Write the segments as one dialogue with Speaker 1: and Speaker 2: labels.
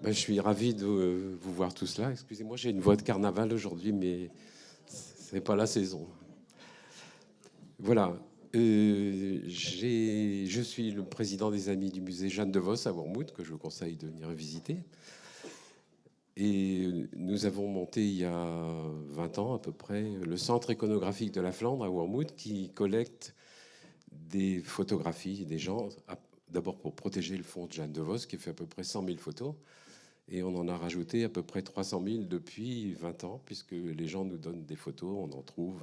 Speaker 1: Ben, je suis ravi de vous voir tous là. Excusez-moi, j'ai une voix de carnaval aujourd'hui, mais c'est pas la saison. Voilà. Je suis le président des Amis du musée Jeanne de Vos à Wormhout, que je vous conseille de venir visiter. Et nous avons monté il y a 20 ans à peu près le centre iconographique de la Flandre à Wormhout qui collecte des photographies des gens, d'abord pour protéger le fonds de Jeanne de Vos qui fait à peu près 100 000 photos. Et on en a rajouté à peu près 300 000 depuis 20 ans, puisque les gens nous donnent des photos, on en trouve.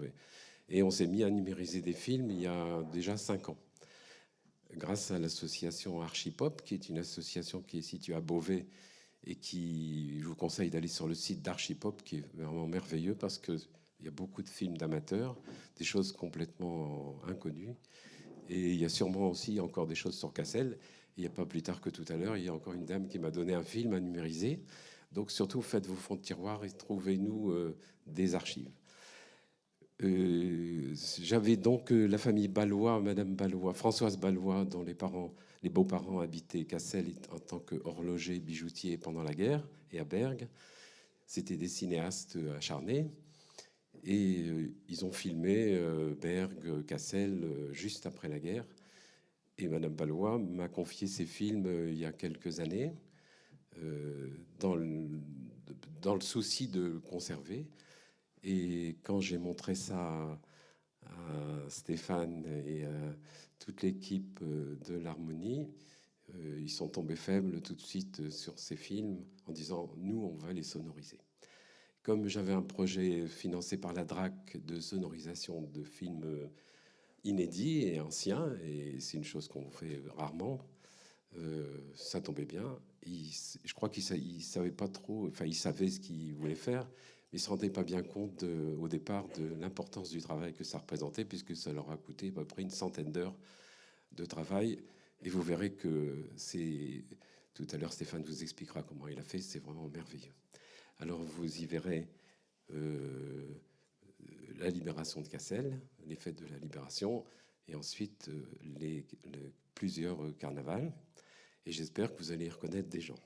Speaker 1: Et on s'est mis à numériser des films il y a déjà 5 ans, grâce à l'association Archipop, qui est une association qui est située à Beauvais et qui, je vous conseille d'aller sur le site d'Archipop, qui est vraiment merveilleux parce qu'il y a beaucoup de films d'amateurs, des choses complètement inconnues. Et il y a sûrement aussi encore des choses sur Cassel. Il n'y a pas plus tard que tout à l'heure, il y a encore une dame qui m'a donné un film à numériser. Donc surtout, faites vos fonds de tiroir et trouvez-nous des archives. J'avais donc la famille Ballois, Madame Ballois, Françoise Ballois, dont les beaux-parents habitaient Cassel en tant qu'horloger bijoutier pendant la guerre et à Bergue. C'était des cinéastes acharnés. Et ils ont filmé Bergue, Cassel, juste après la guerre. Et Madame Ballois m'a confié ces films il y a quelques années, euh, dans, le, dans le souci de conserver. Et quand j'ai montré ça à Stéphane et à toute l'équipe de l'Harmonie, ils sont tombés faibles tout de suite sur ces films en disant nous, on va les sonoriser. Comme j'avais un projet financé par la DRAC de sonorisation de films inédits et anciens, et c'est une chose qu'on fait rarement, ça tombait bien. Je crois qu'il savait pas trop, enfin il savait ce qu'il voulait faire, mais il se rendait pas bien compte au départ de l'importance du travail que ça représentait, puisque ça leur a coûté à peu près une centaine d'heures de travail. Et vous verrez que c'est... Tout à l'heure, Stéphane vous expliquera comment il a fait, c'est vraiment merveilleux. Alors vous y verrez la libération de Cassel, les fêtes de la libération, et ensuite plusieurs carnavals. Et j'espère que vous allez reconnaître des gens.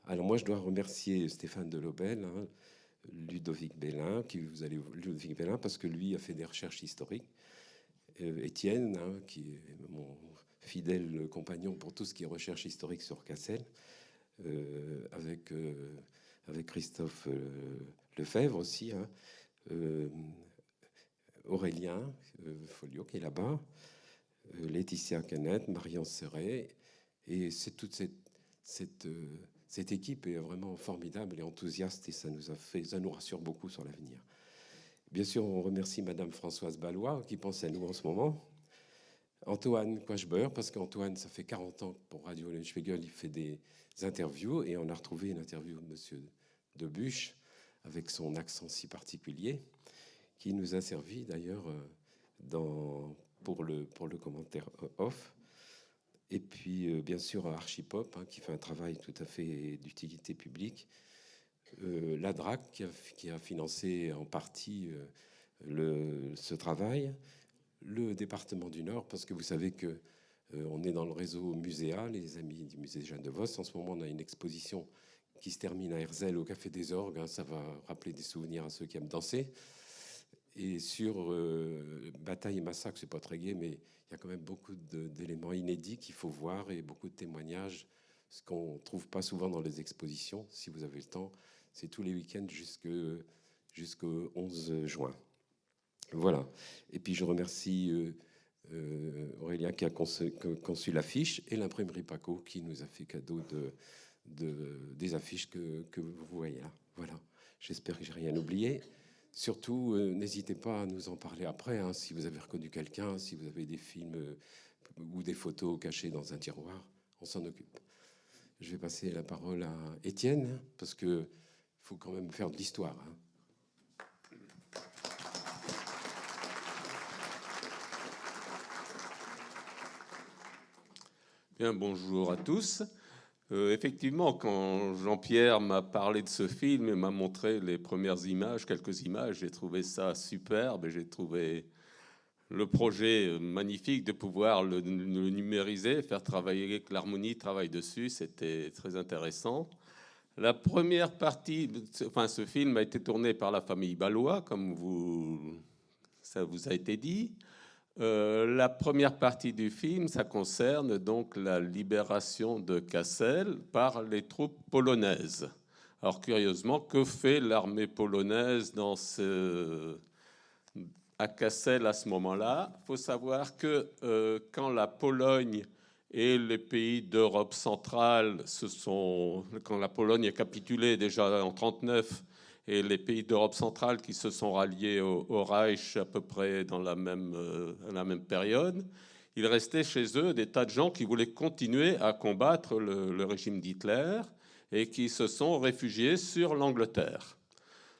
Speaker 1: Alors moi, je dois remercier Stéphane Delobel, hein, Ludovic Bellin, Ludovic Bellin, parce que lui a fait des recherches historiques. Étienne, hein, qui est mon fidèle compagnon pour tout ce qui est recherche historique sur Cassel, avec Christophe Lefebvre aussi, hein, Aurélien Folio qui est là-bas, Laetitia Canet, Marion Serret, et c'est toute cette équipe est vraiment formidable et enthousiaste et ça nous rassure beaucoup sur l'avenir. Bien sûr, on remercie Madame Françoise Ballois qui pense à nous en ce moment. Antoine Quachbeur, parce qu'Antoine, ça fait 40 ans que pour Radio Eulenspiegel, il fait des interviews et on a retrouvé une interview de Monsieur Debuche avec son accent si particulier qui nous a servi d'ailleurs pour le commentaire off. Et puis, bien sûr, Archipop, hein, qui fait un travail tout à fait d'utilité publique. La DRAC, qui a financé en partie ce travail. Le département du Nord, parce que vous savez que on est dans le réseau Muséa, les amis du musée Jeanne de Vos. En ce moment, on a une exposition qui se termine à Herzl au Café des Orgues. Hein, ça va rappeler des souvenirs à ceux qui aiment danser. Et sur Bataille et Massacre, c'est pas très gai, mais il y a quand même beaucoup d'éléments inédits qu'il faut voir et beaucoup de témoignages, ce qu'on trouve pas souvent dans les expositions. Si vous avez le temps, c'est tous les week-ends jusqu'au 11 juin. Voilà. Et puis je remercie Aurélien qui a conçu l'affiche et l'imprimerie Paco qui nous a fait cadeau des affiches que vous voyez là. Voilà. J'espère que j'ai rien oublié. Surtout, n'hésitez pas à nous en parler après, hein, si vous avez reconnu quelqu'un, si vous avez des films ou des photos cachées dans un tiroir, on s'en occupe. Je vais passer la parole à Étienne, parce qu'il faut quand même faire de l'histoire. Hein.
Speaker 2: Bien, bonjour à tous. Effectivement, quand Jean-Pierre m'a parlé de ce film et m'a montré les premières images, quelques images, j'ai trouvé ça superbe et j'ai trouvé le projet magnifique de pouvoir le numériser, faire travailler, que l'harmonie travaille dessus, c'était très intéressant. La première partie, enfin ce film a été tourné par la famille Ballois, comme ça vous a été dit. La première partie du film, ça concerne donc la libération de Cassel par les troupes polonaises. Alors curieusement, que fait l'armée polonaise à Cassel à ce moment-là? Il faut savoir que quand la Pologne et les pays d'Europe centrale quand la Pologne a capitulé déjà en 1939 et les pays d'Europe centrale qui se sont ralliés au Reich à peu près dans la même période, il restait chez eux des tas de gens qui voulaient continuer à combattre le régime d'Hitler et qui se sont réfugiés sur l'Angleterre.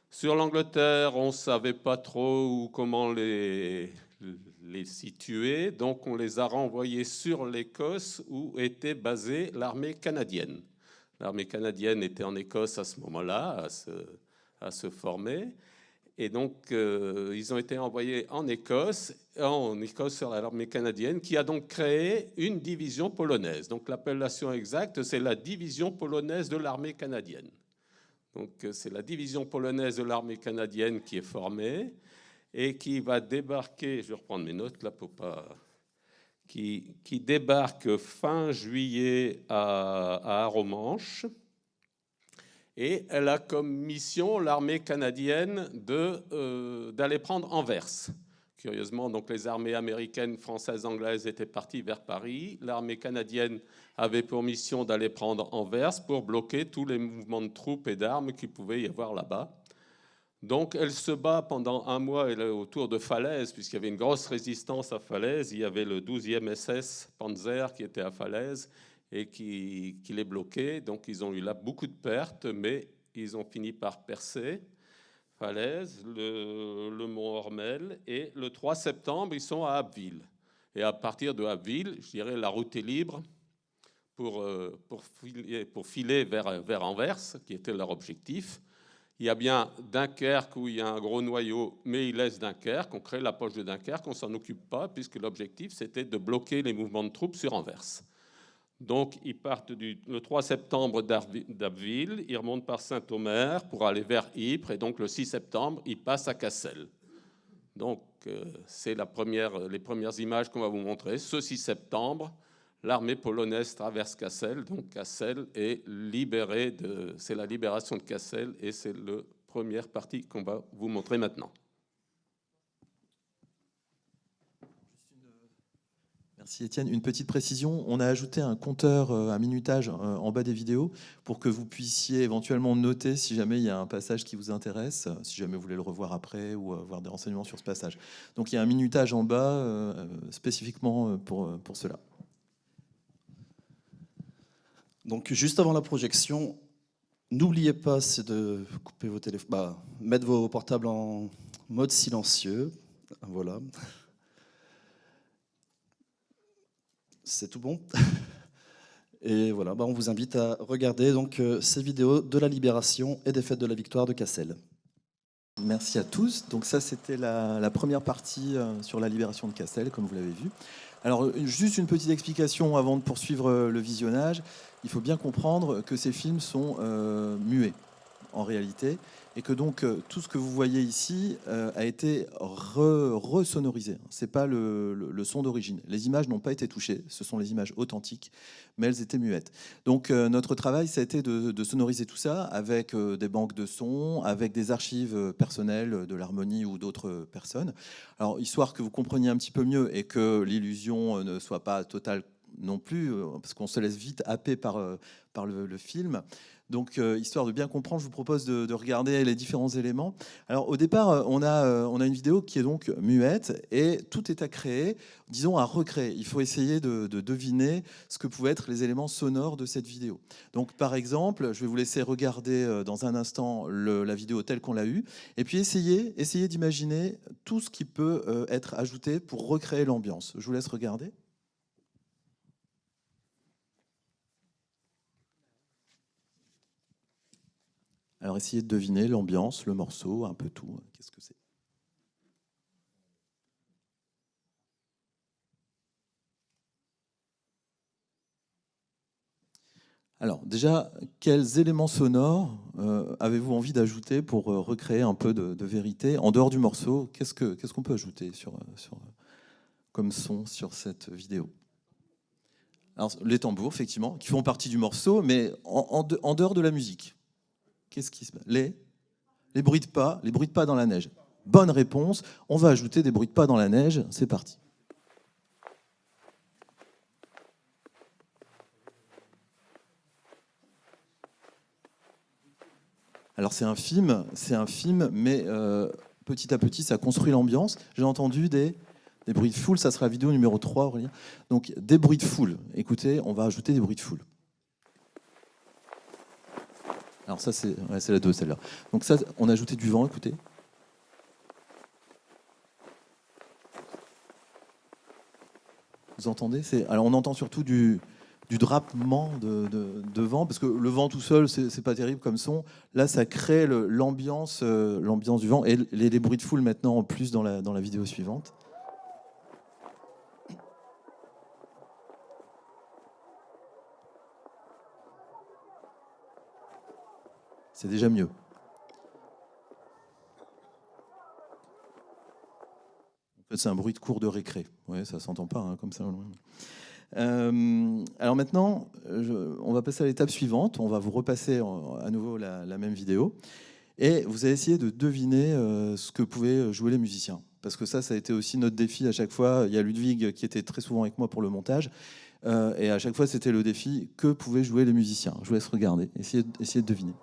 Speaker 2: Sur l'Angleterre, on ne savait pas trop comment les situer, donc on les a renvoyés sur l'Écosse où était basée l'armée canadienne. L'armée canadienne était en Écosse à ce moment-là, à se former. Et donc, ils ont été envoyés en Écosse sur l'armée canadienne, qui a donc créé une division polonaise. Donc, l'appellation exacte, c'est la division polonaise de l'armée canadienne. Donc, c'est la division polonaise de l'armée canadienne qui est formée et qui va débarquer, je vais reprendre mes notes là pour pas... qui débarque fin juillet à Arromanches. Et elle a comme mission, l'armée canadienne, d'aller prendre Anvers. Curieusement, donc les armées américaines, françaises, anglaises étaient parties vers Paris. L'armée canadienne avait pour mission d'aller prendre Anvers pour bloquer tous les mouvements de troupes et d'armes qu'il pouvait y avoir là-bas. Donc elle se bat pendant un mois autour de Falaise, puisqu'il y avait une grosse résistance à Falaise. Il y avait le 12e SS Panzer qui était à Falaise et qui les bloquait. Donc ils ont eu là beaucoup de pertes, mais ils ont fini par percer Falaise, le mont Ormel, et le 3 septembre, ils sont à Abbeville. Et à partir de Abbeville, je dirais, la route est libre pour filer vers Anvers, qui était leur objectif. Il y a bien Dunkerque où il y a un gros noyau, mais ils laissent Dunkerque, on crée la poche de Dunkerque, on ne s'en occupe pas, puisque l'objectif, c'était de bloquer les mouvements de troupes sur Anvers. Donc, ils partent le 3 septembre d'Abbeville, ils remontent par Saint-Omer pour aller vers Ypres, et donc le 6 septembre, ils passent à Cassel. Donc, c'est les premières images qu'on va vous montrer. Ce 6 septembre, l'armée polonaise traverse Cassel, donc Cassel est libérée, c'est la libération de Cassel, et c'est la première partie qu'on va vous montrer maintenant.
Speaker 3: Merci Étienne. Une petite précision, on a ajouté un compteur, un minutage en bas des vidéos pour que vous puissiez éventuellement noter si jamais il y a un passage qui vous intéresse, si jamais vous voulez le revoir après ou avoir des renseignements sur ce passage. Donc il y a un minutage en bas spécifiquement pour cela.
Speaker 4: Donc juste avant la projection, n'oubliez pas de couper vos téléphones, mettre vos portables en mode silencieux. Voilà. C'est tout bon. Et voilà, on vous invite à regarder donc ces vidéos de la libération et des fêtes de la victoire de Cassel.
Speaker 3: Merci à tous. Donc ça, c'était la première partie sur la libération de Cassel, comme vous l'avez vu. Alors, juste une petite explication avant de poursuivre le visionnage. Il faut bien comprendre que ces films sont muets, en réalité, et que donc tout ce que vous voyez ici a été resonorisé. Ce n'est pas le son d'origine. Les images n'ont pas été touchées, ce sont les images authentiques, mais elles étaient muettes. Donc notre travail, ça a été de sonoriser tout ça avec des banques de sons, avec des archives personnelles de l'harmonie ou d'autres personnes. Alors, histoire que vous compreniez un petit peu mieux et que l'illusion ne soit pas totale non plus, parce qu'on se laisse vite happer par le film. Donc, histoire de bien comprendre, je vous propose de regarder les différents éléments. Alors, au départ, on a une vidéo qui est donc muette et tout est à créer, disons à recréer. Il faut essayer de deviner ce que pouvaient être les éléments sonores de cette vidéo. Donc, par exemple, je vais vous laisser regarder dans un instant la vidéo telle qu'on l'a eue et puis essayez d'imaginer tout ce qui peut être ajouté pour recréer l'ambiance. Je vous laisse regarder. Alors, essayez de deviner l'ambiance, le morceau, un peu tout. Qu'est-ce que c'est ? Alors déjà, quels éléments sonores avez-vous envie d'ajouter pour recréer un peu de vérité en dehors du morceau? Qu'est-ce qu'on peut ajouter comme son sur cette vidéo? Alors, les tambours, effectivement, qui font partie du morceau, mais en dehors de la musique. Qu'est-ce qui se passe? Les bruits de pas, dans la neige. Bonne réponse. On va ajouter des bruits de pas dans la neige. C'est parti. Alors c'est un film, mais petit à petit, ça construit l'ambiance. J'ai entendu des bruits de foule, ça sera la vidéo numéro 3, Aurélien. Donc des bruits de foule. Écoutez, on va ajouter des bruits de foule. Alors ça, c'est la 2, celle-là. Donc ça, on a ajouté du vent, écoutez. Vous entendez? Alors on entend surtout du drapement de vent, parce que le vent tout seul, c'est pas terrible comme son. Là, ça crée l'ambiance du vent, et les bruits de foule maintenant en plus dans la vidéo suivante. C'est déjà mieux. En fait, c'est un bruit de cours de récré. Ouais, ça s'entend pas hein, comme ça. Alors maintenant, on va passer à l'étape suivante. On va vous repasser à nouveau la même vidéo. Et vous allez essayer de deviner ce que pouvaient jouer les musiciens. Parce que ça a été aussi notre défi à chaque fois. Il y a Ludwig qui était très souvent avec moi pour le montage. Et à chaque fois, c'était le défi, que pouvaient jouer les musiciens? Je vous laisse regarder, essayez de deviner.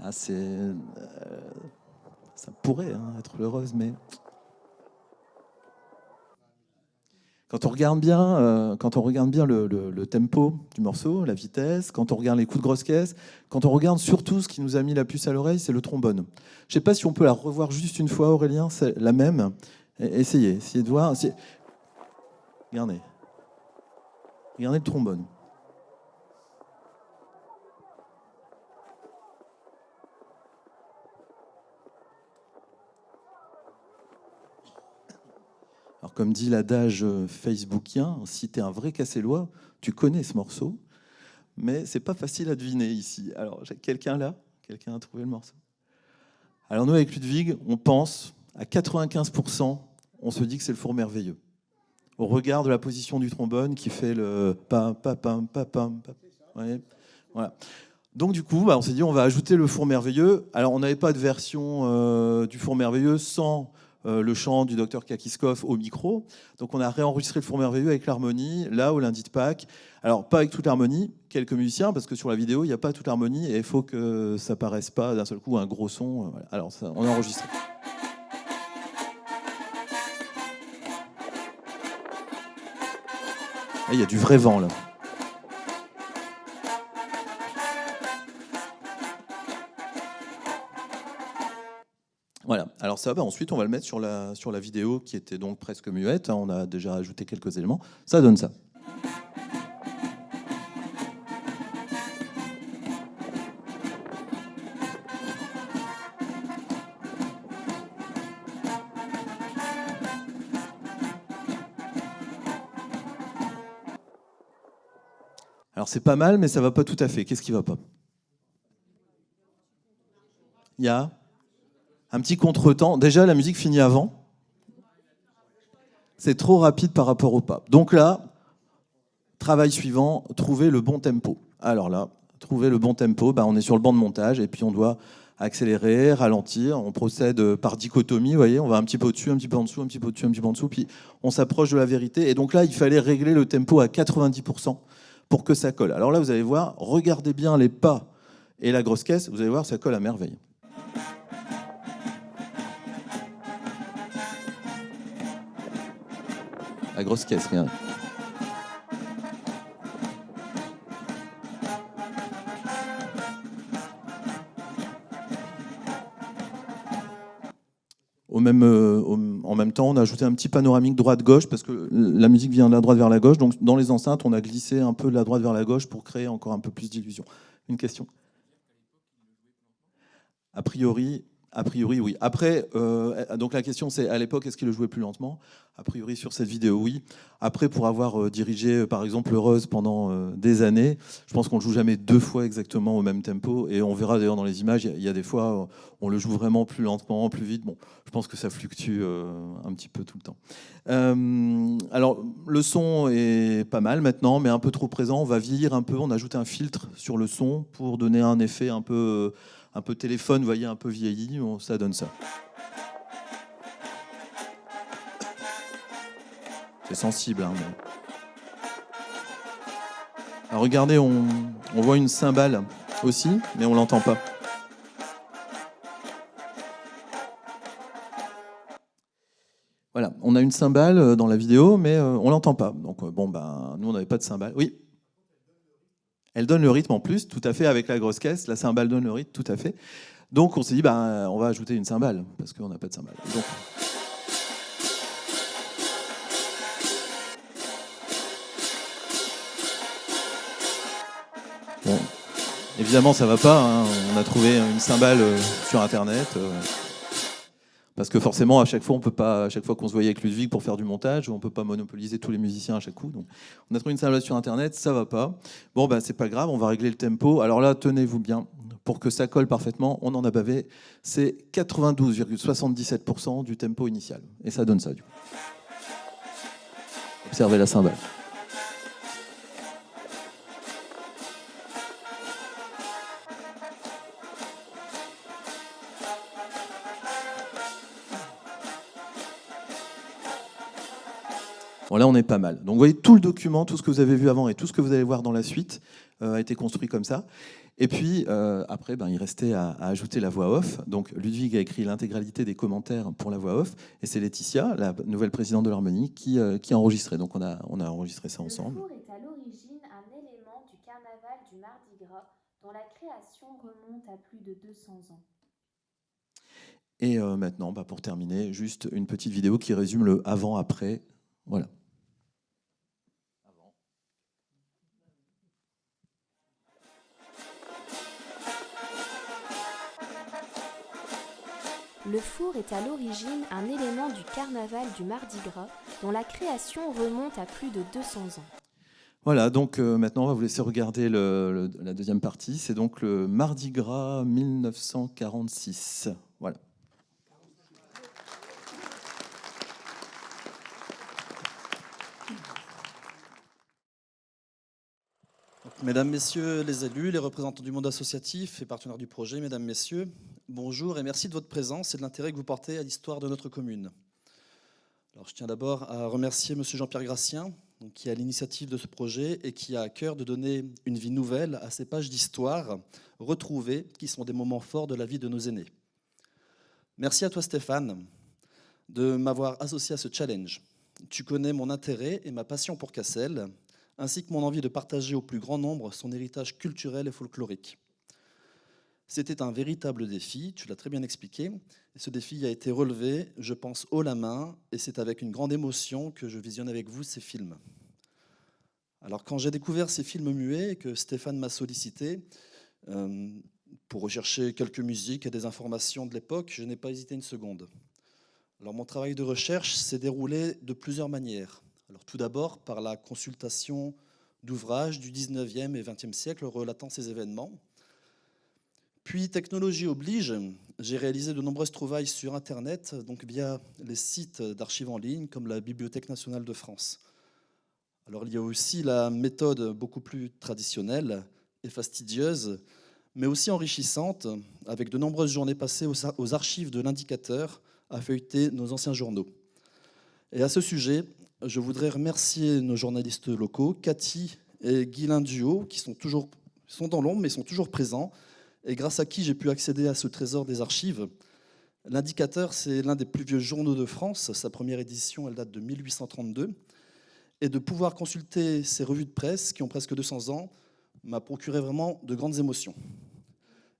Speaker 3: Ah, ça pourrait être l'heureuse, mais quand on regarde bien, le tempo du morceau, la vitesse, quand on regarde les coups de grosse caisse, quand on regarde surtout ce qui nous a mis la puce à l'oreille, c'est le trombone. Je ne sais pas si on peut la revoir juste une fois, Aurélien, c'est la même. Essayez de voir. Regardez le trombone. Alors, comme dit l'adage facebookien, si tu es un vrai cassellois, tu connais ce morceau, mais c'est pas facile à deviner ici. Alors, quelqu'un là? Quelqu'un a trouvé le morceau? Alors, nous, avec Ludwig, on pense à 95%, on se dit que c'est le Four Merveilleux. Au regard de la position du trombone qui fait le pam, pam, pam, pam, pam. Ouais, voilà. Donc, du coup, on s'est dit, on va ajouter le Four Merveilleux. Alors, on n'avait pas de version du Four Merveilleux sans le chant du docteur Kakiskov au micro. Donc on a réenregistré le Four Merveilleux avec l'harmonie, là au lundi de Pâques. Alors pas avec toute l'harmonie, quelques musiciens, parce que sur la vidéo, il n'y a pas toute l'harmonie et il faut que ça paraisse pas d'un seul coup un gros son. Voilà. Alors ça, on a enregistré. Il y a du vrai vent là. Voilà, alors ça, ensuite on va le mettre sur la vidéo qui était donc presque muette, on a déjà ajouté quelques éléments, ça donne ça. Alors c'est pas mal, mais ça va pas tout à fait, qu'est-ce qui va pas? Il y a un petit contretemps. Déjà, la musique finit avant. C'est trop rapide par rapport au pas. Donc là, travail suivant, trouver le bon tempo. Alors là, trouver le bon tempo, on est sur le banc de montage et puis on doit accélérer, ralentir. On procède par dichotomie, vous voyez, on va un petit peu au-dessus, un petit peu en dessous, un petit peu au-dessus, un petit peu en dessous, puis on s'approche de la vérité. Et donc là, il fallait régler le tempo à 90% pour que ça colle. Alors là, vous allez voir, regardez bien les pas et la grosse caisse, vous allez voir, ça colle à merveille. La grosse caisse, regardez. En même temps, on a ajouté un petit panoramique droite-gauche parce que la musique vient de la droite vers la gauche. Donc, dans les enceintes, on a glissé un peu de la droite vers la gauche pour créer encore un peu plus d'illusion. Une question? A priori, A priori, oui. Après, donc la question c'est, à l'époque, est-ce qu'il le jouait plus lentement? A priori, sur cette vidéo, oui. Après, pour avoir dirigé, par exemple, Heureuse pendant des années, je pense qu'on le joue jamais 2 fois exactement au même tempo. Et on verra d'ailleurs dans les images, il y a des fois, on le joue vraiment plus lentement, plus vite. Bon, je pense que ça fluctue un petit peu tout le temps. Alors, le son est pas mal maintenant, mais un peu trop présent. On va vieillir un peu. On a ajouté un filtre sur le son pour donner un effet un peu téléphone, vous voyez, un peu vieilli. Ça donne ça. C'est sensible. Hein, mais... Alors, regardez, on voit une cymbale aussi, mais on l'entend pas. Voilà, on a une cymbale dans la vidéo, mais on l'entend pas. Donc, bon, ben, nous, on n'avait pas de cymbale. Oui. Elle donne le rythme en plus, tout à fait, avec la grosse caisse. La cymbale donne le rythme, tout à fait. Donc, on s'est dit, ben, on va ajouter une cymbale, parce qu'on n'a pas de cymbale. Donc, bon, évidemment, ça va pas. Hein. On a trouvé une cymbale sur Internet. Parce que forcément, à chaque fois, on peut pas, à chaque fois qu'on se voyait avec Ludwig pour faire du montage, on peut pas monopoliser tous les musiciens à chaque coup. Donc, on a trouvé une cymbale sur Internet, ça va pas. Bon, ben, c'est pas grave, on va régler le tempo. Alors là, tenez-vous bien, pour que ça colle parfaitement, on en a bavé. C'est 92,77% du tempo initial. Et ça donne ça, du coup. Observez la cymbale. Bon, là, on est pas mal. Donc, vous voyez, tout le document, tout ce que vous avez vu avant et tout ce que vous allez voir dans la suite a été construit comme ça. Et puis, après, ben, il restait à ajouter la voix off. Donc, Ludwig a écrit l'intégralité des commentaires pour la voix off. Et c'est Laetitia, la nouvelle présidente de l'Harmonie, qui a enregistré. Donc, on a enregistré ça ensemble.
Speaker 5: Le four est à l'origine un élément du carnaval du Mardi Gras, dont la création remonte à plus de 200 ans.
Speaker 3: Et maintenant, bah, pour terminer, juste une petite vidéo qui résume le avant-après. Voilà.
Speaker 5: Le four est à l'origine un élément du carnaval du Mardi Gras, dont la création remonte à plus de 200 ans.
Speaker 3: Voilà, donc maintenant on va vous laisser regarder la deuxième partie. C'est donc le Mardi Gras 1946. Voilà.
Speaker 4: Mesdames, Messieurs les élus, les représentants du monde associatif et partenaires du projet, Mesdames, Messieurs, bonjour et merci de votre présence et de l'intérêt que vous portez à l'histoire de notre commune. Alors, je tiens d'abord à remercier M. Jean-Pierre Gracien, qui est à l'initiative de ce projet et qui a à cœur de donner une vie nouvelle à ces pages d'histoire retrouvées qui sont des moments forts de la vie de nos aînés. Merci à toi Stéphane de m'avoir associé à ce challenge. Tu connais mon intérêt et ma passion pour Cassel, ainsi que mon envie de partager au plus grand nombre son héritage culturel et folklorique. C'était un véritable défi, tu l'as très bien expliqué. Et ce défi a été relevé, je pense, haut la main, et c'est avec une grande émotion que je visionne avec vous ces films. Alors quand j'ai découvert ces films muets et que Stéphane m'a sollicité pour rechercher quelques musiques et des informations de l'époque, je n'ai pas hésité une seconde. Alors mon travail de recherche s'est déroulé de plusieurs manières. Alors, tout d'abord, par la consultation d'ouvrages du 19e et 20e siècle relatant ces événements. Puis, technologie oblige, j'ai réalisé de nombreuses trouvailles sur Internet, donc via les sites d'archives en ligne, comme la Bibliothèque nationale de France. Alors, il y a aussi la méthode beaucoup plus traditionnelle et fastidieuse, mais aussi enrichissante, avec de nombreuses journées passées aux archives de l'Indicateur à feuilleter nos anciens journaux. Et à ce sujet, je voudrais remercier nos journalistes locaux, Cathy et Guylain Duhaut, qui sont dans l'ombre, mais sont toujours présents, et grâce à qui j'ai pu accéder à ce trésor des archives. L'Indicateur, c'est l'un des plus vieux journaux de France. Sa première édition, elle date de 1832. Et de pouvoir consulter ces revues de presse, qui ont presque 200 ans, m'a procuré vraiment de grandes émotions.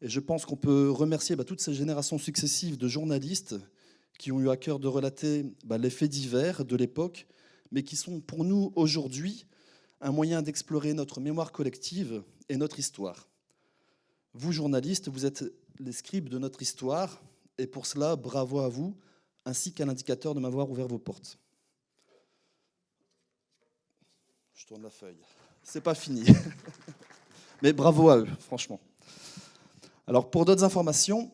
Speaker 4: Et je pense qu'on peut remercier toutes ces générations successives de journalistes qui ont eu à cœur de relater les faits divers de l'époque, mais qui sont pour nous aujourd'hui un moyen d'explorer notre mémoire collective et notre histoire. Vous, journalistes, vous êtes les scribes de notre histoire, Et pour cela, bravo à vous, ainsi qu'à l'indicateur de m'avoir ouvert vos portes. Je tourne la feuille. C'est pas fini. Mais bravo à eux, franchement. Alors, pour d'autres informations,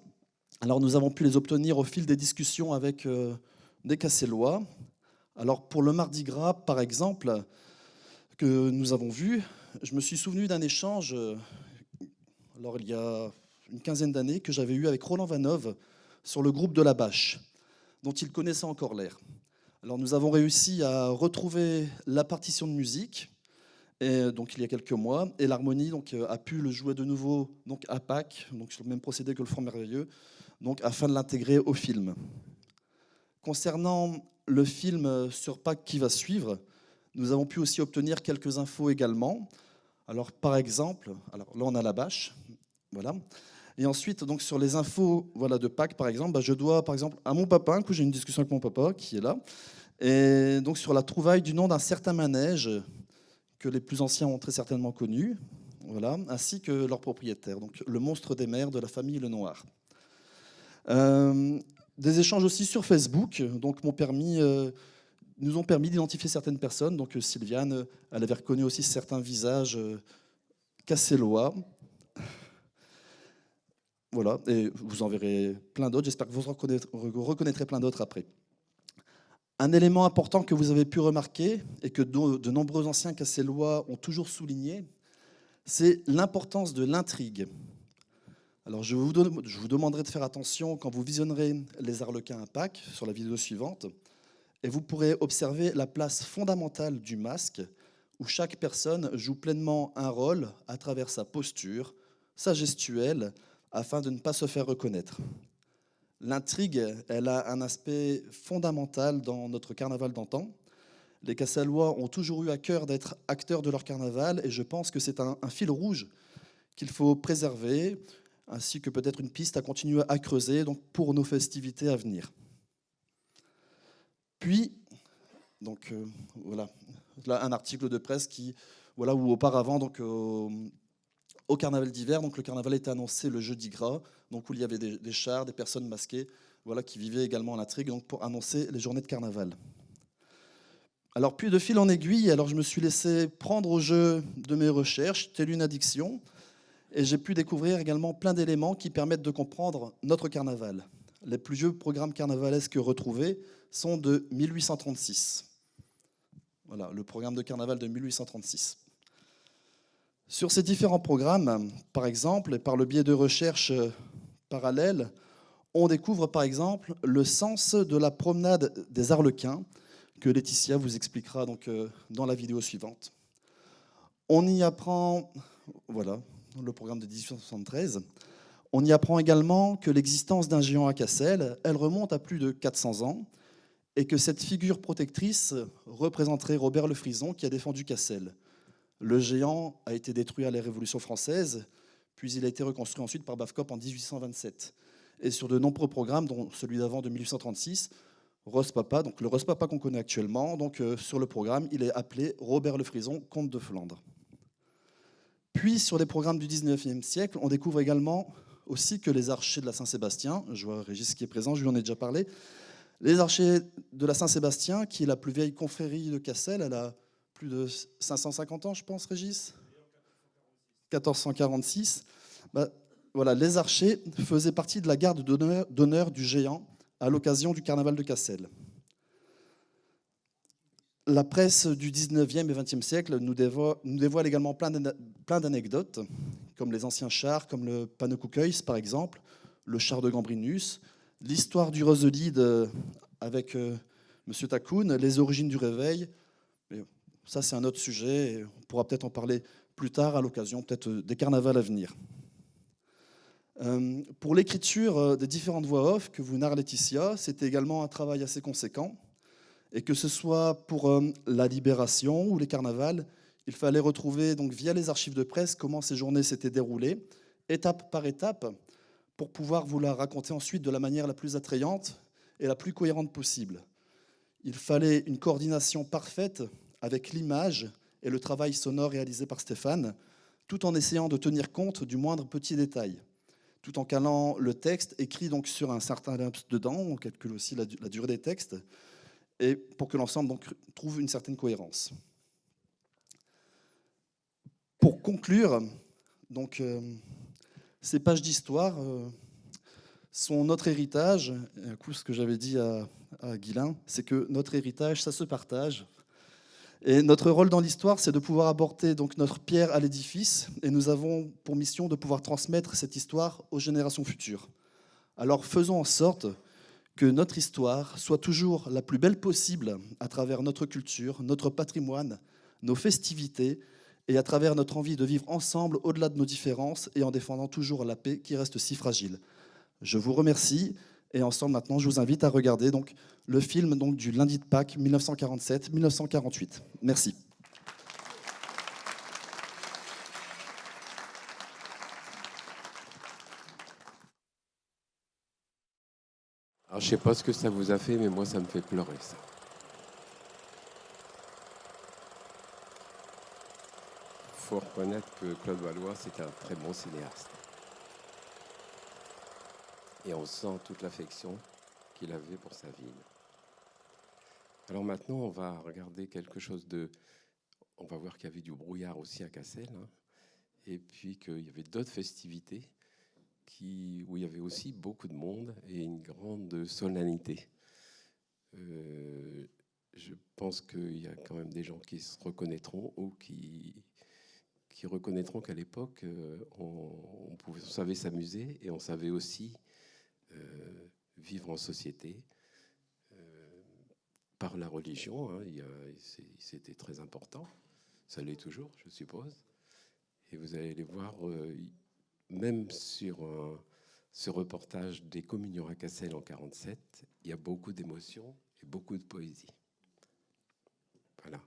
Speaker 4: alors nous avons pu les obtenir au fil des discussions avec des Cassellois. Alors, pour le Mardi Gras, par exemple, que nous avons vu, je me suis souvenu d'un échange, alors il y a une quinzaine d'années, que j'avais eu avec Roland Vanov sur le groupe de la Bâche, dont il connaissait encore l'air. Alors, nous avons réussi à retrouver la partition de musique, et donc il y a quelques mois, et l'harmonie donc a pu le jouer de nouveau donc à Pâques, donc sur le même procédé que le Franc Merveilleux, donc afin de l'intégrer au film. Concernant le film sur Pâques qui va suivre, nous avons pu aussi obtenir quelques infos également. Alors par exemple, alors là on a la bâche, voilà. Et ensuite donc sur les infos voilà de Pâques par exemple, je dois par exemple à mon papa, un coup j'ai une discussion avec mon papa qui est là, et donc sur la trouvaille du nom d'un certain manège que les plus anciens ont très certainement connu, voilà, ainsi que leur propriétaire, donc le monstre des mers de la famille Lenoir. Des échanges aussi sur Facebook, donc nous ont permis d'identifier certaines personnes. Donc Sylviane, elle avait reconnu aussi certains visages cassellois. Voilà, et vous en verrez plein d'autres. J'espère que vous reconnaîtrez plein d'autres après. Un élément important que vous avez pu remarquer et que de nombreux anciens cassellois ont toujours souligné, c'est l'importance de l'intrigue. Alors je vous demanderai de faire attention quand vous visionnerez Les Arlequins à Pâques sur la vidéo suivante, et vous pourrez observer la place fondamentale du masque, où chaque personne joue pleinement un rôle à travers sa posture, sa gestuelle, afin de ne pas se faire reconnaître. L'intrigue, elle a un aspect fondamental dans notre carnaval d'antan. Les Cassellois ont toujours eu à cœur d'être acteurs de leur carnaval, et je pense que c'est un fil rouge qu'il faut préserver, ainsi que peut-être une piste à continuer à creuser donc pour nos festivités à venir. Puis, donc voilà, là un article de presse qui, voilà, où auparavant donc au carnaval d'hiver, donc le carnaval était annoncé le jeudi gras, donc où il y avait des chars, des personnes masquées, voilà, qui vivaient également l'intrigue, donc pour annoncer les journées de carnaval. Alors puis de fil en aiguille, alors je me suis laissé prendre au jeu de mes recherches, telle une addiction. Et j'ai pu découvrir également plein d'éléments qui permettent de comprendre notre carnaval. Les plus vieux programmes carnavalesques retrouvés sont de 1836. Voilà, le programme de carnaval de 1836. Sur ces différents programmes, par exemple, et par le biais de recherches parallèles, on découvre par exemple le sens de la promenade des Arlequins, que Laetitia vous expliquera donc dans la vidéo suivante. On y apprend, voilà, le programme de 1873. On y apprend également que l'existence d'un géant à Cassel, elle remonte à plus de 400 ans, et que cette figure protectrice représenterait Robert le Frison qui a défendu Cassel. Le géant a été détruit à la Révolution française, puis il a été reconstruit ensuite par Bavkop en 1827. Et sur de nombreux programmes, dont celui d'avant de 1836, Rose Papa, donc le Rose Papa qu'on connaît actuellement, donc sur le programme, il est appelé Robert le Frison, comte de Flandre. Puis, sur les programmes du 19e siècle, on découvre également aussi que les archers de la Saint-Sébastien, je vois Régis qui est présent, je lui en ai déjà parlé, les archers de la Saint-Sébastien, qui est la plus vieille confrérie de Cassel, elle a plus de 550 ans, je pense, Régis 1446. Voilà, les archers faisaient partie de la garde d'honneur du géant à l'occasion du carnaval de Cassel. La presse du 19e et 20e siècle nous dévoile également plein d'anecdotes, comme les anciens chars, comme le Pannekoukhuis par exemple, le char de Gambrinus, l'histoire du Roselide avec M. Takoun, les origines du réveil. Mais ça, c'est un autre sujet, et on pourra peut-être en parler plus tard à l'occasion peut-être des carnavals à venir. Pour l'écriture des différentes voix off que vous narre Laetitia, c'était également un travail assez conséquent. Et que ce soit pour la Libération ou les carnavals, il fallait retrouver donc via les archives de presse comment ces journées s'étaient déroulées, étape par étape, pour pouvoir vous la raconter ensuite de la manière la plus attrayante et la plus cohérente possible. Il fallait une coordination parfaite avec l'image et le travail sonore réalisé par Stéphane, tout en essayant de tenir compte du moindre petit détail. tout en calant le texte écrit donc sur un certain laps de temps. On calcule aussi la durée des textes, et pour que l'ensemble donc trouve une certaine cohérence. Pour conclure, donc, ces pages d'histoire sont notre héritage. Et un coup, ce que j'avais dit à Guilain, c'est que notre héritage, ça se partage. Et notre rôle dans l'histoire, c'est de pouvoir apporter donc notre pierre à l'édifice, et nous avons pour mission de pouvoir transmettre cette histoire aux générations futures. Alors faisons en sorte que notre histoire soit toujours la plus belle possible à travers notre culture, notre patrimoine, nos festivités, et à travers notre envie de vivre ensemble au-delà de nos différences et en défendant toujours la paix qui reste si fragile. Je vous remercie, et ensemble maintenant je vous invite à regarder donc le film donc du lundi de Pâques 1947-1948. Merci.
Speaker 1: Alors, je ne sais pas ce que ça vous a fait, mais moi, ça me fait pleurer, ça. Il faut reconnaître que Claude Valois, c'est un très bon cinéaste. Et on sent toute l'affection qu'il avait pour sa ville. Alors maintenant, on va regarder quelque chose de... On va voir qu'il y avait du brouillard aussi à Cassel, hein, et puis qu'il y avait d'autres festivités où il y avait aussi beaucoup de monde et une grande solennité. Je pense qu'il y a quand même des gens qui se reconnaîtront ou qui reconnaîtront qu'à l'époque, on savait s'amuser et on savait aussi vivre en société par la religion. Hein, c'était très important. Ça l'est toujours, je suppose. Et vous allez les voir, même sur ce reportage des communions à Cassel en 1947, il y a beaucoup d'émotions et beaucoup de poésie. Voilà.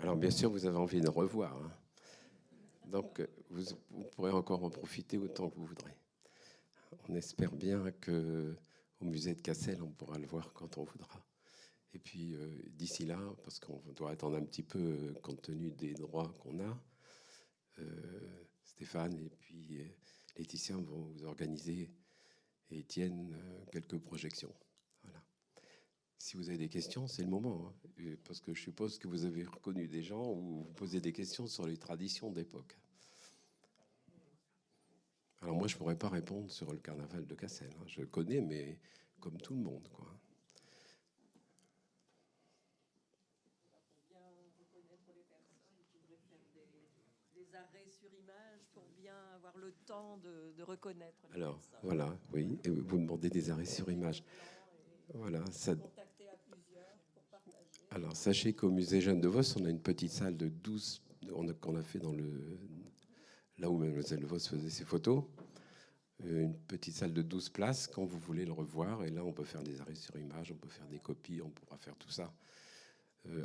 Speaker 1: Alors, bien sûr, vous avez envie de revoir. Hein. Donc, vous pourrez encore en profiter autant que vous voudrez. On espère bien qu'au musée de Cassel, on pourra le voir quand on voudra. Et puis, d'ici là, parce qu'on doit attendre un petit peu compte tenu des droits qu'on a, Stéphane et puis Laetitia vont vous organiser, et Étienne, quelques projections. Voilà. Si vous avez des questions, c'est le moment. Hein, parce que je suppose que vous avez reconnu des gens ou vous posez des questions sur les traditions d'époque. Alors moi, je ne pourrais pas répondre sur le carnaval de Cassel. Hein. Je le connais, mais comme tout le monde, quoi.
Speaker 6: Arrêts sur image pour bien avoir le temps de reconnaître.
Speaker 1: Alors, voilà, oui. Et vous demandez des arrêts sur image. Voilà. Ça... Alors, sachez qu'au musée Jeanne de Vos, on a une petite salle de 12... qu'on a fait là où Mademoiselle de Vos faisait ses photos. Une petite salle de 12 places quand vous voulez le revoir. Et là, on peut faire des arrêts sur image, on peut faire des copies, on pourra faire tout ça.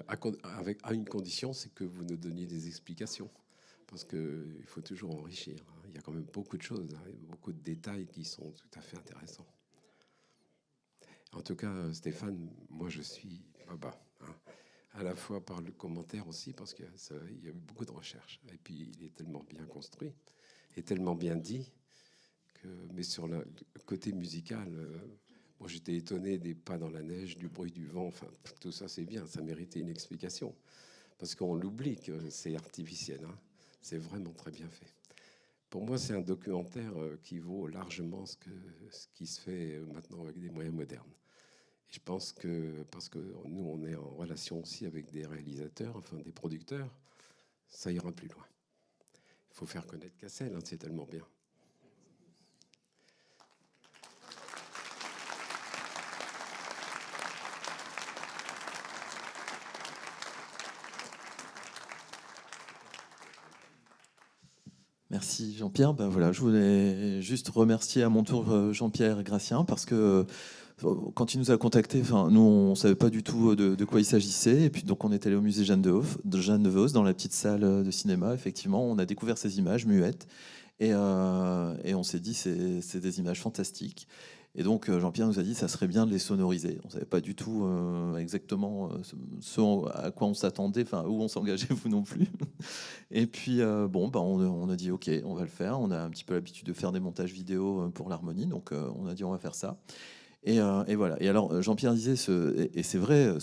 Speaker 1: À une condition, c'est que vous nous donniez des explications. Parce qu'il faut toujours enrichir. Il y a quand même beaucoup de choses, beaucoup de détails qui sont tout à fait intéressants. En tout cas, Stéphane, moi je suis baba. Hein, à la fois par le commentaire aussi, parce qu'il y a eu beaucoup de recherches. Et puis il est tellement bien construit et tellement bien dit. Mais sur le côté musical, moi j'étais étonné des pas dans la neige, du bruit du vent. Enfin, tout ça c'est bien, ça méritait une explication. Parce qu'on l'oublie que c'est artificiel. Hein. C'est vraiment très bien fait. Pour moi, c'est un documentaire qui vaut largement ce qui se fait maintenant avec des moyens modernes. Et je pense que, parce que nous, on est en relation aussi avec des réalisateurs, enfin des producteurs, ça ira plus loin. Il faut faire connaître Cassel, hein, c'est tellement bien.
Speaker 3: Merci Jean-Pierre. Ben voilà, je voulais juste remercier à mon tour Jean-Pierre Gracien parce que quand il nous a contactés, nous on ne savait pas du tout de quoi il s'agissait. Et puis donc on est allé au musée Jeanne de Vos, dans la petite salle de cinéma. Effectivement, on a découvert ces images muettes. Et on s'est dit, c'est des images fantastiques. Et donc Jean-Pierre nous a dit, ça serait bien de les sonoriser. On ne savait pas du tout exactement ce à quoi on s'attendait, enfin où on s'engageait, vous non plus. Et puis on a dit, ok, on va le faire. On a un petit peu l'habitude de faire des montages vidéo pour l'harmonie, donc on a dit, on va faire ça. Et voilà. Et alors Jean-Pierre disait, et c'est vrai,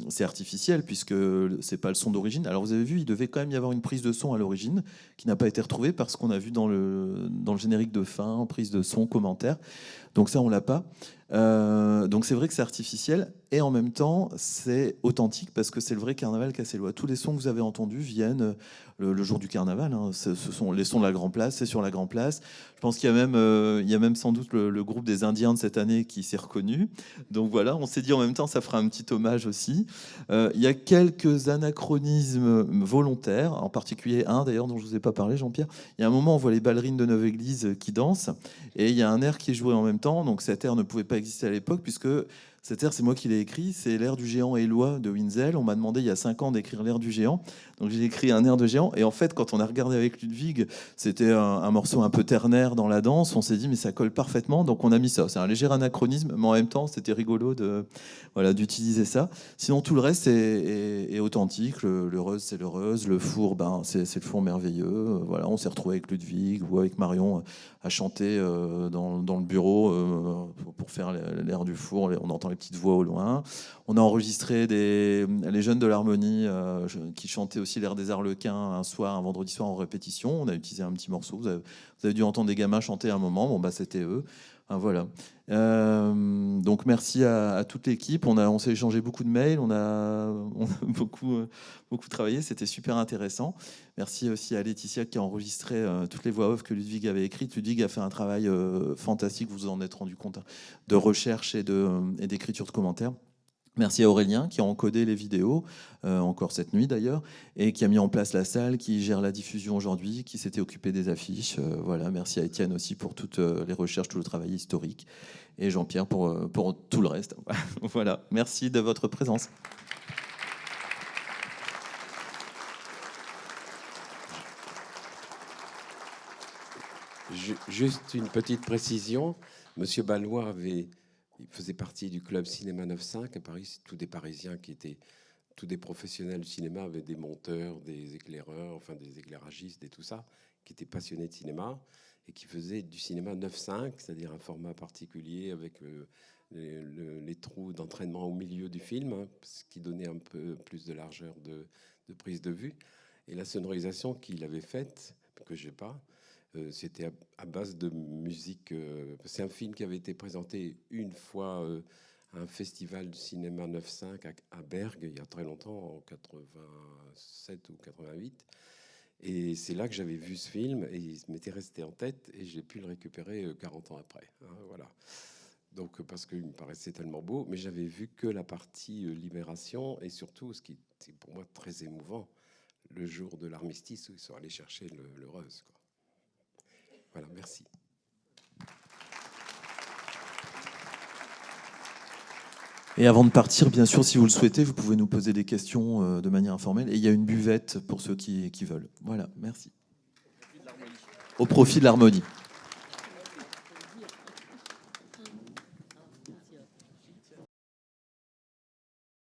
Speaker 3: c'est artificiel puisque c'est pas le son d'origine. Alors vous avez vu, il devait quand même y avoir une prise de son à l'origine qui n'a pas été retrouvée parce qu'on a vu dans le générique de fin, prise de son, commentaire. Donc ça, on l'a pas. Donc c'est vrai que c'est artificiel et en même temps c'est authentique parce que c'est le vrai carnaval cassellois. Tous les sons que vous avez entendus viennent le jour du carnaval. Hein. Ce sont les sons de la Grand Place, c'est sur la Grand Place. Je pense qu'il y a même sans doute le groupe des Indiens de cette année qui s'est reconnu. Donc voilà, on s'est dit en même temps ça fera un petit hommage aussi. Il y a quelques anachronismes volontaires, en particulier un d'ailleurs dont je vous ai pas parlé, Jean-Pierre. Il y a un moment on voit les ballerines de Neuve-Église qui dansent et il y a un air qui est joué en même temps. Donc cet air ne pouvait pas exister à l'époque puisque cet air, c'est moi qui l'ai écrit, c'est l'air du géant Éloi de Winzel. On m'a demandé il y a 5 ans d'écrire l'air du géant. Donc j'ai écrit un air de géant. Et en fait, quand on a regardé avec Ludwig, c'était un morceau un peu ternaire dans la danse. On s'est dit, mais ça colle parfaitement. Donc on a mis ça. C'est un léger anachronisme, mais en même temps, c'était rigolo d'utiliser ça. Sinon, tout le reste est authentique. Le Reuse, c'est le Reuse. Le four, c'est le four merveilleux. Voilà, on s'est retrouvé avec Ludwig ou avec Marion à chanter dans le bureau pour faire l'air du four. On entend les petites voix au loin. On a enregistré les jeunes de l'harmonie qui chantaient aussi l'air des Arlequins un vendredi soir en répétition. On a utilisé un petit morceau. Vous avez dû entendre des gamins chanter à un moment. Bon, c'était eux. Voilà. Donc merci à toute l'équipe. On s'est échangé beaucoup de mails. On a beaucoup travaillé. C'était super intéressant. Merci aussi à Laetitia qui a enregistré toutes les voix off que Ludwig avait écrites. Ludwig a fait un travail fantastique, vous vous en êtes rendu compte, de recherche et d'écriture de commentaires. Merci à Aurélien qui a encodé les vidéos, encore cette nuit d'ailleurs, et qui a mis en place la salle, qui gère la diffusion aujourd'hui, qui s'était occupé des affiches. Voilà. Merci à Étienne aussi pour toutes les recherches, tout le travail historique, et Jean-Pierre pour tout le reste. Voilà. Merci de votre présence.
Speaker 1: Juste une petite précision. Monsieur Ballois il faisait partie du club Cinéma 9.5 à Paris. C'est tous des Parisiens tous des professionnels du cinéma, avec des monteurs, des éclaireurs, enfin des éclairagistes et tout ça, qui étaient passionnés de cinéma et qui faisaient du cinéma 9.5, c'est-à-dire un format particulier avec les trous d'entraînement au milieu du film, hein, ce qui donnait un peu plus de largeur de prise de vue. Et la sonorisation qu'il avait faite, que je n'ai pas, c'était à base de musique. C'est un film qui avait été présenté une fois à un festival du cinéma 9.5 à Bergue, il y a très longtemps, en 87 ou 88. Et c'est là que j'avais vu ce film, et il m'était resté en tête, et j'ai pu le récupérer 40 ans après. Hein, voilà. Donc, parce qu'il me paraissait tellement beau, mais j'avais vu que la partie libération, et surtout, ce qui était pour moi très émouvant, le jour de l'armistice, où ils sont allés chercher le Reuse, quoi. Voilà, merci.
Speaker 3: Et avant de partir, bien sûr, si vous le souhaitez, vous pouvez nous poser des questions de manière informelle. Et il y a une buvette pour ceux qui veulent. Voilà, merci. Au profit de l'harmonie.